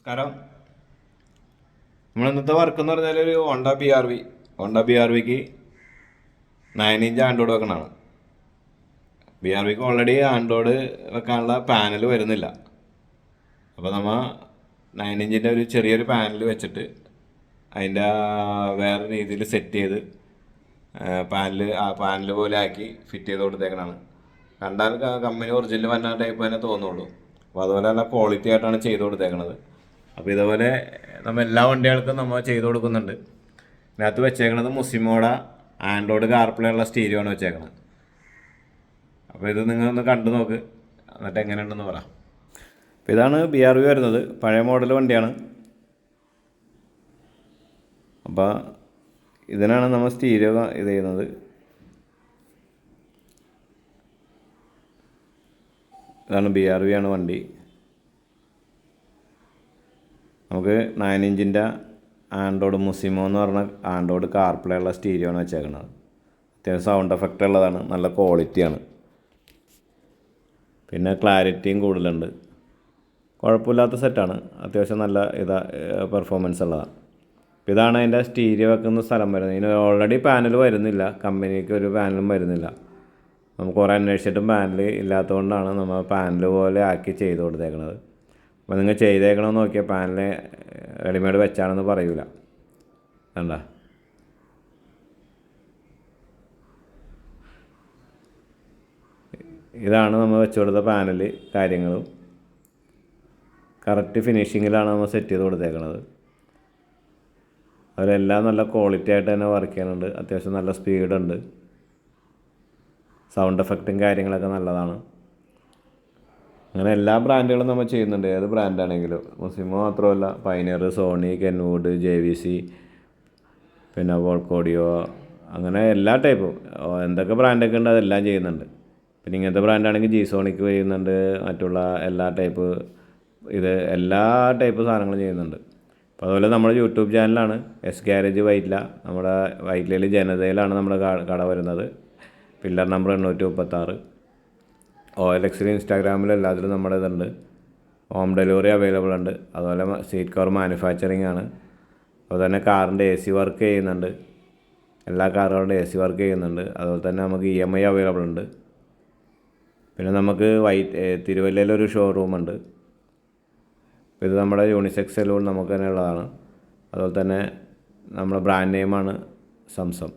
കാരണം നമ്മൾ ഇന്നത്തെ വർക്ക് എന്ന് പറഞ്ഞാൽ ഒരു ഹോണ്ട ബി ആർ വിക്ക് 9 ഇഞ്ച് ആൻഡ്രോയിഡ് വെക്കണതാണ്. ബി ആർ വിക്ക് ഓൾറെഡി ആൻഡ്രോയിഡ് വെക്കാനുള്ള പാനൽ വരുന്നില്ല. അപ്പോൾ നമ്മൾ 9 ഇഞ്ചിൻ്റെ ഒരു ചെറിയൊരു പാനൽ വെച്ചിട്ട് അതിൻ്റെ വേറെ രീതിയിൽ സെറ്റ് ചെയ്ത് പാനൽ പോലെ ആക്കി ഫിറ്റ് ചെയ്ത് കൊടുത്തേക്കണതാണ്. കണ്ടാൽ കമ്പനി ഒറിജിനൽ വന്ന ടൈപ്പ് തന്നെ തോന്നുള്ളൂ. അപ്പോൾ അതുപോലെ നല്ല ക്വാളിറ്റി ആയിട്ടാണ് ചെയ്ത് കൊടുത്തേക്കണത്. അപ്പോൾ ഇതുപോലെ നമ്മൾ എല്ലാ വണ്ടികൾക്കും നമ്മൾ ചെയ്ത് കൊടുക്കുന്നുണ്ട്. ഇതിനകത്ത് വെച്ചേക്കണത് മുസിമോടെ ആൻഡ്രോയിഡ് കാർപ്ലേ ഉള്ള സ്റ്റീരിയോ ആണ് വെച്ചേക്കണത്. അപ്പോൾ ഇത് നിങ്ങളൊന്ന് കണ്ടു നോക്ക്, എന്നിട്ട് എങ്ങനെയുണ്ടെന്ന് പറ. അപ്പോൾ ഇതാണ് ബി ആർ വി വരുന്നത്, പഴയ മോഡൽ വണ്ടിയാണ്. അപ്പോൾ ഇതിനാണ് നമ്മൾ സ്റ്റീരിയോ ഇത് ചെയ്യുന്നത്. ഇതാണ് ബി ആർ വി ആണ് വണ്ടി. നമുക്ക് 9 ഇഞ്ചിൻ്റെ ആൻഡ്രോയിഡ് മുസിമോ എന്ന് പറഞ്ഞ ആൻഡ്രോയിഡ് കാർപ്ലേ ഉള്ള സ്റ്റീരിയോ ആണ് വെച്ചേക്കുന്നത്. അത്യാവശ്യം സൗണ്ട് എഫക്റ്റ് ഉള്ളതാണ്, നല്ല ക്വാളിറ്റിയാണ്, പിന്നെ ക്ലാരിറ്റിയും കൂടുതലുണ്ട്. കുഴപ്പമില്ലാത്ത സെറ്റാണ്, അത്യാവശ്യം നല്ല പെർഫോമൻസ് ഉള്ളതാണ്. ഇതാണ് അതിൻ്റെ സ്റ്റീരിയോ വെക്കുന്ന സ്ഥലം വരുന്നത്. ഇതിന് ഓൾറെഡി പാനൽ വരുന്നില്ല, കമ്പനിക്ക് ഒരു പാനലും വരുന്നില്ല. നമുക്ക് കുറേ അന്വേഷിച്ചിട്ടും പാനൽ ഇല്ലാത്തതുകൊണ്ടാണ് നമ്മൾ പാനൽ പോലെ ആക്കി ചെയ്ത് കൊടുത്തേക്കുന്നത്. അപ്പോൾ നിങ്ങൾ ചെയ്തേക്കണമെന്ന് നോക്കിയാൽ പാനൽ റെഡിമെയ്ഡ് വെച്ചാണെന്ന് പറയൂല. കണ്ട, ഇതാണ് നമ്മൾ വെച്ച് കൊടുത്ത പാനൽ. കാര്യങ്ങളും കറക്റ്റ് ഫിനിഷിങ്ങിലാണ് നമ്മൾ സെറ്റ് ചെയ്ത് കൊടുത്തേക്കണത്. അവരെല്ലാം നല്ല ക്വാളിറ്റി ആയിട്ട് തന്നെ വർക്ക് ചെയ്യുന്നുണ്ട്. അത്യാവശ്യം നല്ല സ്പീഡുണ്ട്, സൗണ്ട് എഫക്റ്റും കാര്യങ്ങളൊക്കെ നല്ലതാണ്. അങ്ങനെ എല്ലാ ബ്രാൻഡുകളും നമ്മൾ ചെയ്യുന്നുണ്ട്, ഏത് ബ്രാൻഡാണെങ്കിലും. മുസിമോ മാത്രമല്ല, പൈനിയർ, സോണി, കെൻവുഡ്, JVC, പിന്നെ വോൾക്കോഡിയോ, അങ്ങനെ എല്ലാ ടൈപ്പും എന്തൊക്കെ ബ്രാൻഡൊക്കെ ഉണ്ട് അതെല്ലാം ചെയ്യുന്നുണ്ട്. പിന്നെ ഇങ്ങനത്തെ ബ്രാൻഡാണെങ്കിൽ G-Sonic ചെയ്യുന്നുണ്ട്, മറ്റുള്ള എല്ലാ ടൈപ്പ് എല്ലാ ടൈപ്പ് സാധനങ്ങളും ചെയ്യുന്നുണ്ട്. അപ്പോൾ അതുപോലെ നമ്മുടെ യൂട്യൂബ് ചാനലാണ് ഗാരേജ് വൈറ്റില. നമ്മുടെ വൈറ്റിലയിൽ ജനതയിലാണ് നമ്മുടെ കട വരുന്നത്. Pillar number 836. OLXൽ ഇൻസ്റ്റാഗ്രാമിൽ എല്ലാത്തിലും നമ്മുടെ ഇതുണ്ട്. ഹോം ഡെലിവറി അവൈലബിൾ ഉണ്ട്. അതുപോലെ സീറ്റ് കവർ മാനുഫാക്ചറിങ് ആണ്. അതുപോലെ തന്നെ കാറിൻ്റെ AC വർക്ക് ചെയ്യുന്നുണ്ട്, എല്ലാ കാറുകളുടെ AC വർക്ക് ചെയ്യുന്നുണ്ട്. അതുപോലെ തന്നെ നമുക്ക് EMI അവൈലബിൾ ഉണ്ട്. പിന്നെ നമുക്ക് തിരുവല്ലയിലൊരു ഷോറൂമുണ്ട്. ഇത് നമ്മുടെ യൂണിസെക്സ് സലൂൺ നമുക്ക് തന്നെ ഉള്ളതാണ്. അതുപോലെ തന്നെ നമ്മുടെ ബ്രാൻഡ് നെയിമാണ് സംസം.